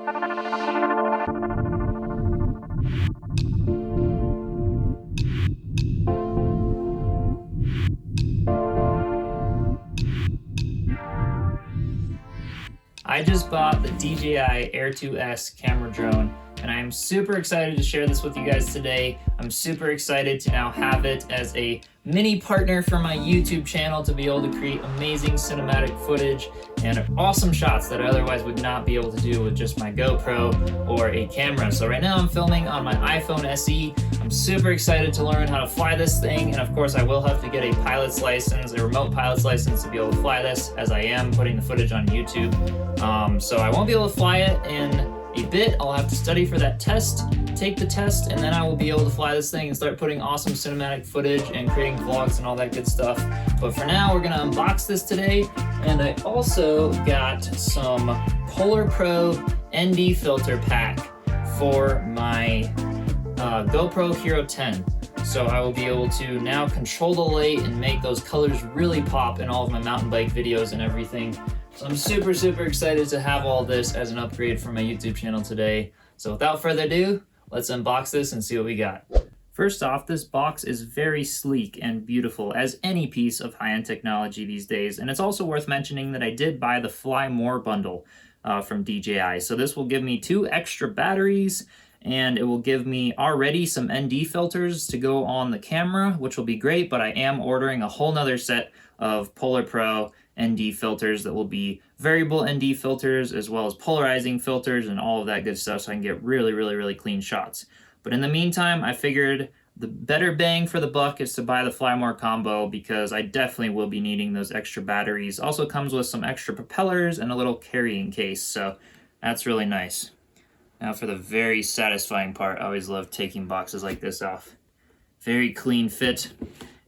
I just bought the DJI Air 2S camera drone, and I am super excited to share this with you guys today. I'm super excited to now have it as a mini partner for my YouTube channel to be able to create amazing cinematic footage and awesome shots that I otherwise would not be able to do with just my GoPro or a camera. So right now I'm filming on my iPhone SE. I'm super excited to learn how to fly this thing, and of course I will have to get a pilot's license, a remote pilot's license, to be able to fly this, as I am putting the footage on YouTube. So I won't be able to fly it in a bit. I'll have to study for that test, take the test, and then I will be able to fly this thing and start putting awesome cinematic footage and creating vlogs and all that good stuff. But for now, we're gonna unbox this today, and I also got some Polar Pro ND filter pack for my GoPro Hero 10. So I will be able to now control the light and make those colors really pop in all of my mountain bike videos and everything. So I'm super, super excited to have all this as an upgrade for my YouTube channel today. So without further ado, let's unbox this and see what we got. First off, this box is very sleek and beautiful, as any piece of high-end technology these days. And it's also worth mentioning that I did buy the Fly More bundle from DJI. So this will give me 2 extra batteries, and it will give me already some ND filters to go on the camera, which will be great, but I am ordering a whole nother set of Polar Pro ND filters that will be variable ND filters as well as polarizing filters and all of that good stuff, so I can get really, really, really clean shots. But in the meantime, I figured the better bang for the buck is to buy the Fly More combo, because I definitely will be needing those extra batteries. Also comes with some extra propellers and a little carrying case, so that's really nice. Now for the very satisfying part, I always love taking boxes like this off. Very clean fit.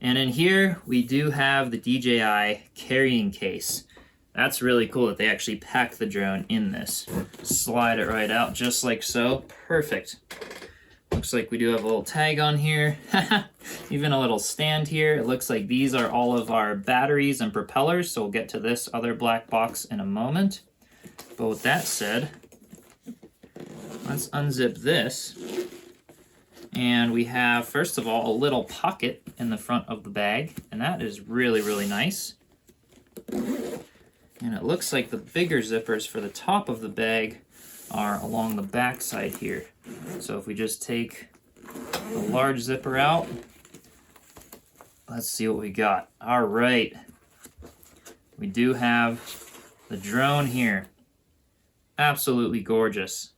And in here, we do have the DJI carrying case. That's really cool that they actually pack the drone in this. Slide it right out just like so. Perfect. Looks like we do have a little tag on here. Even a little stand here. It looks like these are all of our batteries and propellers, so we'll get to this other black box in a moment. But with that said, let's unzip this. And we have, first of all, a little pocket in the front of the bag, and that is really, really nice. And it looks like the bigger zippers for the top of the bag are along the back side here. So if we just take the large zipper out, let's see what we got. All right. We do have the drone here. Absolutely gorgeous.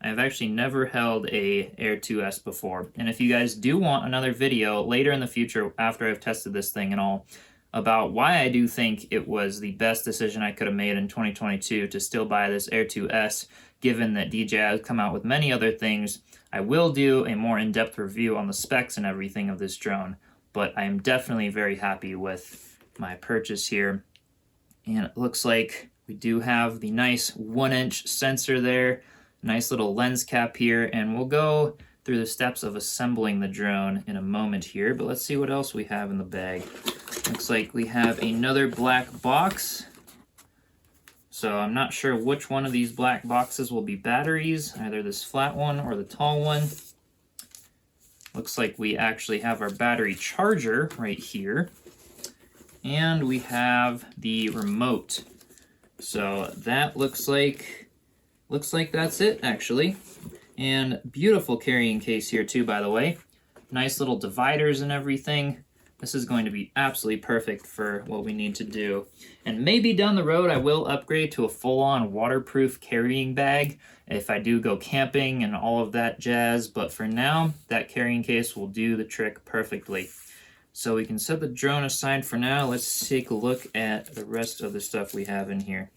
I've actually never held a Air 2S before, and if you guys do want another video later in the future after I've tested this thing and all about why I do think it was the best decision I could have made in 2022 to still buy this Air 2S, given that DJI has come out with many other things, I will do a more in-depth review on the specs and everything of this drone, but I am definitely very happy with my purchase here. And it looks like we do have the nice 1-inch sensor there. Nice little lens cap here, and we'll go through the steps of assembling the drone in a moment here, but let's see what else we have in the bag. Looks like we have another black box. So I'm not sure which one of these black boxes will be batteries, either this flat one or the tall one. Looks like we actually have our battery charger right here, and we have the remote. So that looks like that's it, actually. And beautiful carrying case here too, by the way. Nice little dividers and everything. This is going to be absolutely perfect for what we need to do. And maybe down the road I will upgrade to a full-on waterproof carrying bag if I do go camping and all of that jazz. But for now, that carrying case will do the trick perfectly. So we can set the drone aside for now. Let's take a look at the rest of the stuff we have in here.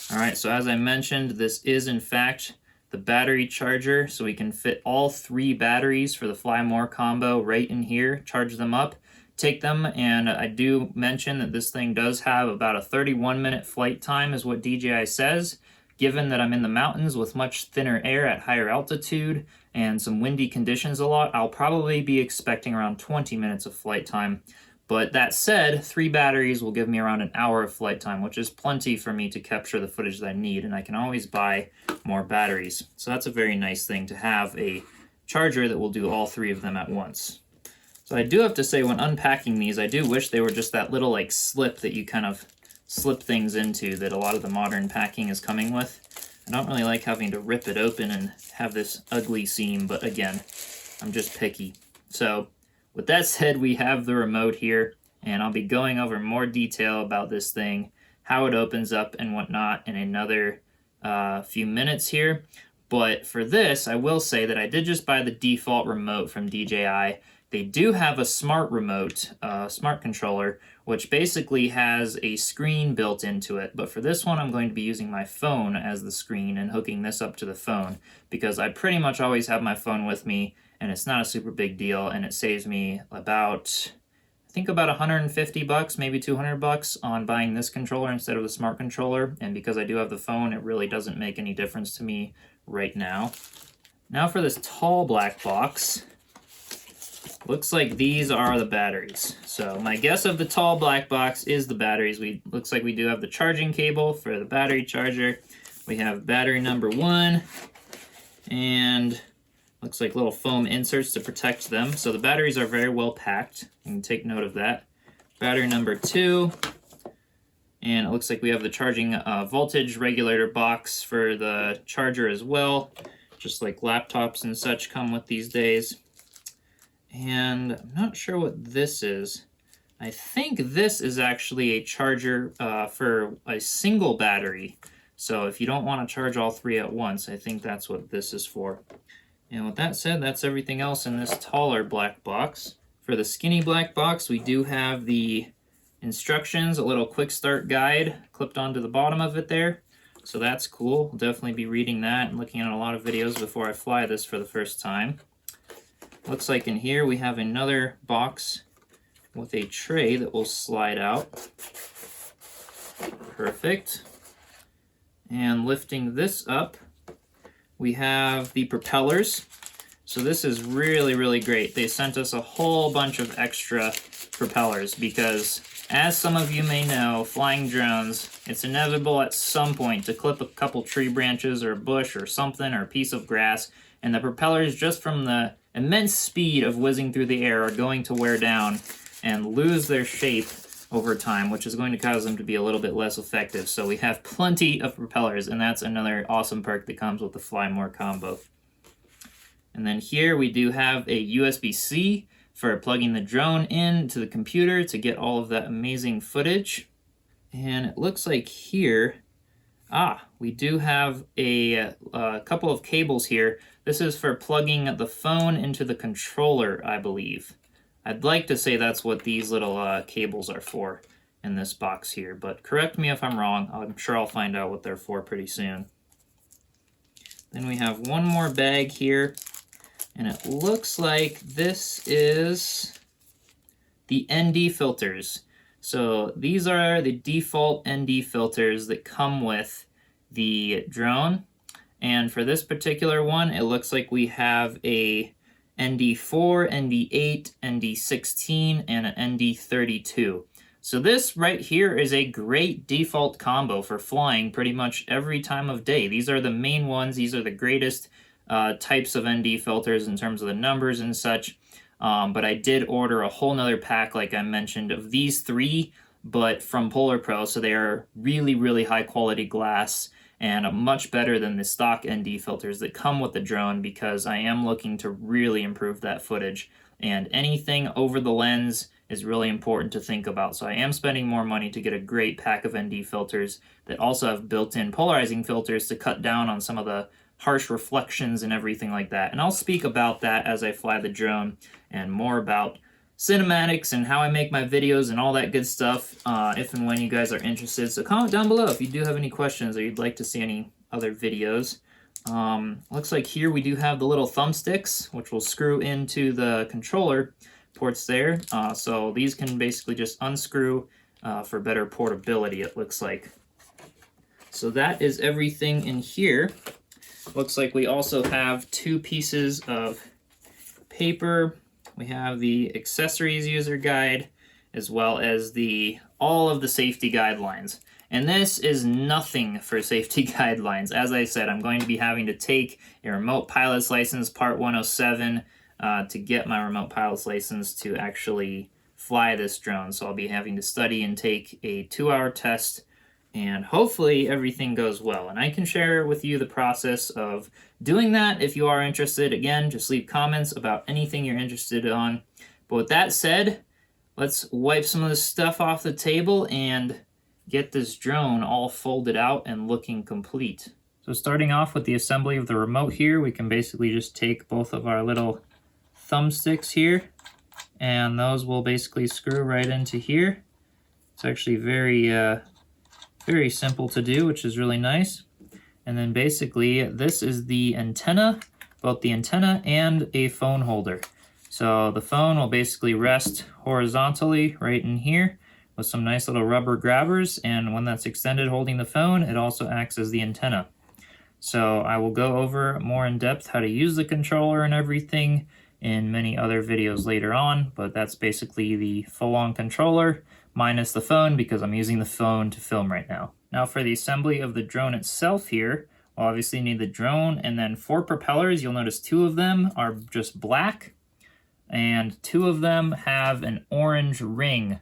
All right, so as I mentioned, this is in fact the battery charger, so we can fit all 3 batteries for the Fly More combo right in here, charge them up, take them, and I do mention that this thing does have about a 31-minute flight time is what DJI says. Given that I'm in the mountains with much thinner air at higher altitude and some windy conditions a lot, I'll probably be expecting around 20 minutes of flight time. But that said, 3 batteries will give me around an hour of flight time, which is plenty for me to capture the footage that I need, and I can always buy more batteries. So that's a very nice thing to have a charger that will do all 3 of them at once. So I do have to say, when unpacking these, I do wish they were just that little like slip that you kind of slip things into that a lot of the modern packing is coming with. I don't really like having to rip it open and have this ugly seam, but again, I'm just picky. So with that said, we have the remote here, and I'll be going over more detail about this thing, how it opens up and whatnot in another few minutes here. But for this, I will say that I did just buy the default remote from DJI. They do have a smart remote, smart controller, which basically has a screen built into it. But for this one, I'm going to be using my phone as the screen and hooking this up to the phone, because I pretty much always have my phone with me, and it's not a super big deal, and it saves me about, I think about $150, maybe $200 on buying this controller instead of the smart controller. And because I do have the phone, it really doesn't make any difference to me right now. Now for this tall black box. Looks like these are the batteries. So my guess of the tall black box is the batteries. Looks like we do have the charging cable for the battery charger. We have battery number 1, and looks like little foam inserts to protect them. So the batteries are very well packed. You can take note of that. Battery number 2, and it looks like we have the charging voltage regulator box for the charger as well, just like laptops and such come with these days. And I'm not sure what this is. I think this is actually a charger for a single battery. So if you don't want to charge all 3 at once, I think that's what this is for. And with that said, that's everything else in this taller black box. For the skinny black box, we do have the instructions, a little quick start guide clipped onto the bottom of it there. So that's cool. I'll definitely be reading that and looking at a lot of videos before I fly this for the first time. Looks like in here we have another box with a tray that will slide out. Perfect. And lifting this up, we have the propellers. So this is really, really great. They sent us a whole bunch of extra propellers because, as some of you may know, flying drones, it's inevitable at some point to clip a couple tree branches or a bush or something or a piece of grass, and the propellers, just from the immense speed of whizzing through the air, are going to wear down and lose their shape over time, which is going to cause them to be a little bit less effective. So we have plenty of propellers, and that's another awesome perk that comes with the Fly More combo. And then here we do have a USB-C for plugging the drone into the computer to get all of that amazing footage. And it looks like here, we do have a couple of cables here. This is for plugging the phone into the controller, I believe. I'd like to say that's what these little cables are for in this box here, but correct me if I'm wrong. I'm sure I'll find out what they're for pretty soon. Then we have one more bag here, and it looks like this is the ND filters. So these are the default ND filters that come with the drone. And for this particular one, it looks like we have a ND4, ND8, ND16, and an ND32. So this right here is a great default combo for flying pretty much every time of day. These are the main ones. These are the greatest types of ND filters in terms of the numbers and such. But I did order a whole nother pack, like I mentioned, of these 3, but from Polar Pro. So they are really, really high quality glass, and much better than the stock ND filters that come with the drone, because I am looking to really improve that footage. And anything over the lens is really important to think about. So I am spending more money to get a great pack of ND filters that also have built-in polarizing filters to cut down on some of the harsh reflections and everything like that. And I'll speak about that as I fly the drone, and more about cinematics and how I make my videos and all that good stuff if and when you guys are interested. So comment down below if you do have any questions or you'd like to see any other videos. Looks like here we do have the little thumbsticks, which will screw into the controller ports there. So these can basically just unscrew for better portability, it looks like. So that is everything in here. Looks like we also have 2 pieces of paper. We have the accessories user guide, as well as all of the safety guidelines. And this is nothing for safety guidelines. As I said, I'm going to be having to take a remote pilot's license, part 107, to get my remote pilot's license to actually fly this drone. So I'll be having to study and take a 2-hour test, and hopefully everything goes well. And I can share with you the process of doing that if you are interested. Again, just leave comments about anything you're interested on. But with that said, let's wipe some of this stuff off the table and get this drone all folded out and looking complete. So starting off with the assembly of the remote here, we can basically just take both of our little thumbsticks here, and those will basically screw right into here. It's actually very simple to do, which is really nice. And then basically this is the antenna, both the antenna and a phone holder. So the phone will basically rest horizontally right in here with some nice little rubber grabbers, and when that's extended holding the phone, it also acts as the antenna. So I will go over more in depth how to use the controller and everything in many other videos later on, but that's basically the full-on controller minus the phone, because I'm using the phone to film right now. Now for the assembly of the drone itself here, we'll obviously need the drone, and then 4 propellers. You'll notice 2 of them are just black, and 2 of them have an orange ring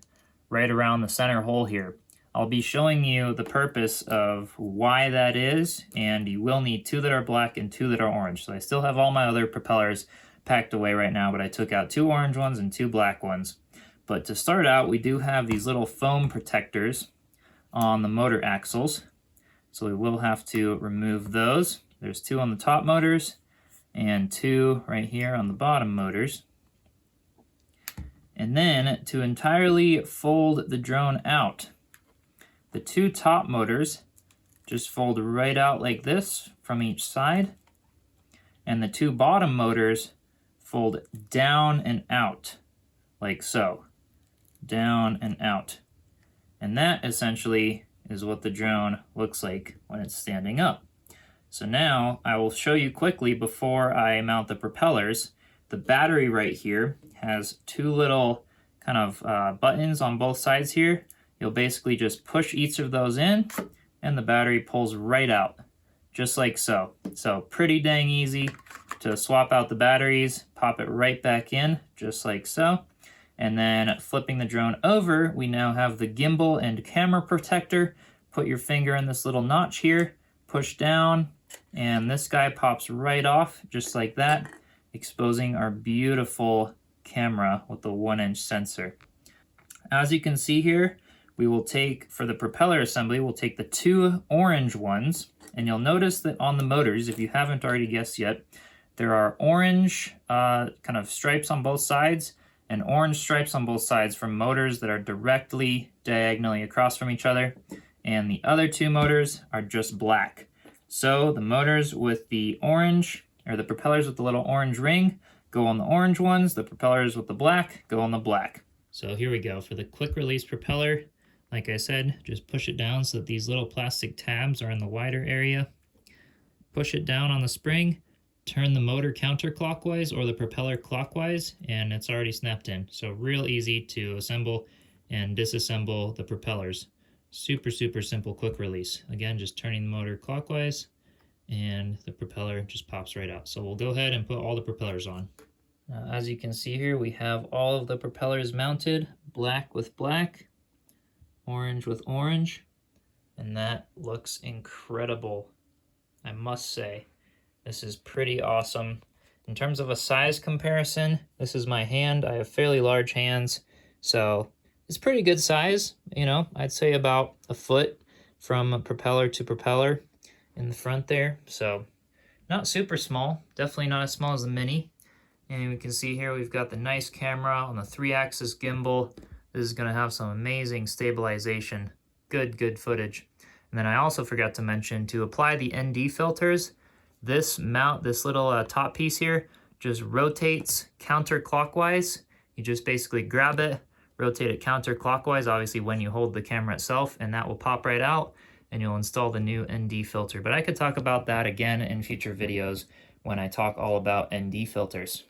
right around the center hole here. I'll be showing you the purpose of why that is, and you will need 2 that are black and 2 that are orange. So I still have all my other propellers packed away right now, but I took out 2 orange ones and 2 black ones. But to start out, we do have these little foam protectors on the motor axles, so we will have to remove those. There's 2 on the top motors and 2 right here on the bottom motors. And then to entirely fold the drone out, the 2 top motors just fold right out like this from each side, and the 2 bottom motors fold down and out like so, down and out. And that essentially is what the drone looks like when it's standing up. So now I will show you quickly before I mount the propellers. The battery right here has 2 little kind of buttons on both sides here. You'll basically just push each of those in, and the battery pulls right out, just like so. So pretty dang easy to swap out the batteries, pop it right back in, just like so. And then flipping the drone over, we now have the gimbal and camera protector. Put your finger in this little notch here, push down, and this guy pops right off, just like that, exposing our beautiful camera with the 1-inch sensor. As you can see here, we will take, for the propeller assembly, we'll take the 2 orange ones, and you'll notice that on the motors, if you haven't already guessed yet, there are orange kind of stripes on both sides and orange stripes on both sides from motors that are directly diagonally across from each other, and the other 2 motors are just black. So the motors with the orange, or the propellers with the little orange ring, go on the orange ones, the propellers with the black go on the black. So here we go. For the quick release propeller, like I said, just push it down so that these little plastic tabs are in the wider area. Push it down on the spring, turn the motor counterclockwise or the propeller clockwise, and it's already snapped in. So real easy to assemble and disassemble the propellers. Super simple quick release. Again, just turning the motor clockwise and the propeller just pops right out. So we'll go ahead and put all the propellers on. As you can see here, we have all of the propellers mounted, black with black, orange with orange, and that looks incredible, I must say. This is pretty awesome. In terms of a size comparison, this is my hand. I have fairly large hands, so it's pretty good size. You know, I'd say about a foot from propeller to propeller in the front there. So not super small, definitely not as small as the Mini. And we can see here we've got the nice camera on the 3-axis gimbal. This is going to have some amazing stabilization, good footage. And then I also forgot to mention, to apply the ND filters, this little top piece here just rotates counterclockwise. You just basically grab it, rotate it counterclockwise, obviously when you hold the camera itself, and that will pop right out and you'll install the new ND filter. But I could talk about that again in future videos when I talk all about ND filters.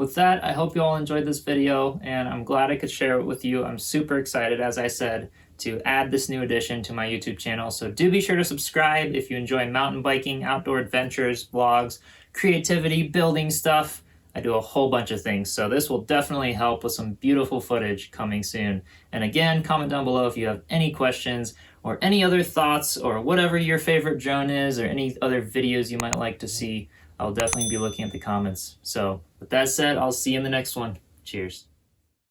with that, I hope you all enjoyed this video, and I'm glad I could share it with you. I'm super excited, as I said, to add this new addition to my YouTube channel. So do be sure to subscribe if you enjoy mountain biking, outdoor adventures, vlogs, creativity, building stuff. I do a whole bunch of things, so this will definitely help with some beautiful footage coming soon. And again, comment down below if you have any questions or any other thoughts or whatever your favorite drone is or any other videos you might like to see. I'll definitely be looking at the comments. So with that said, I'll see you in the next one. Cheers.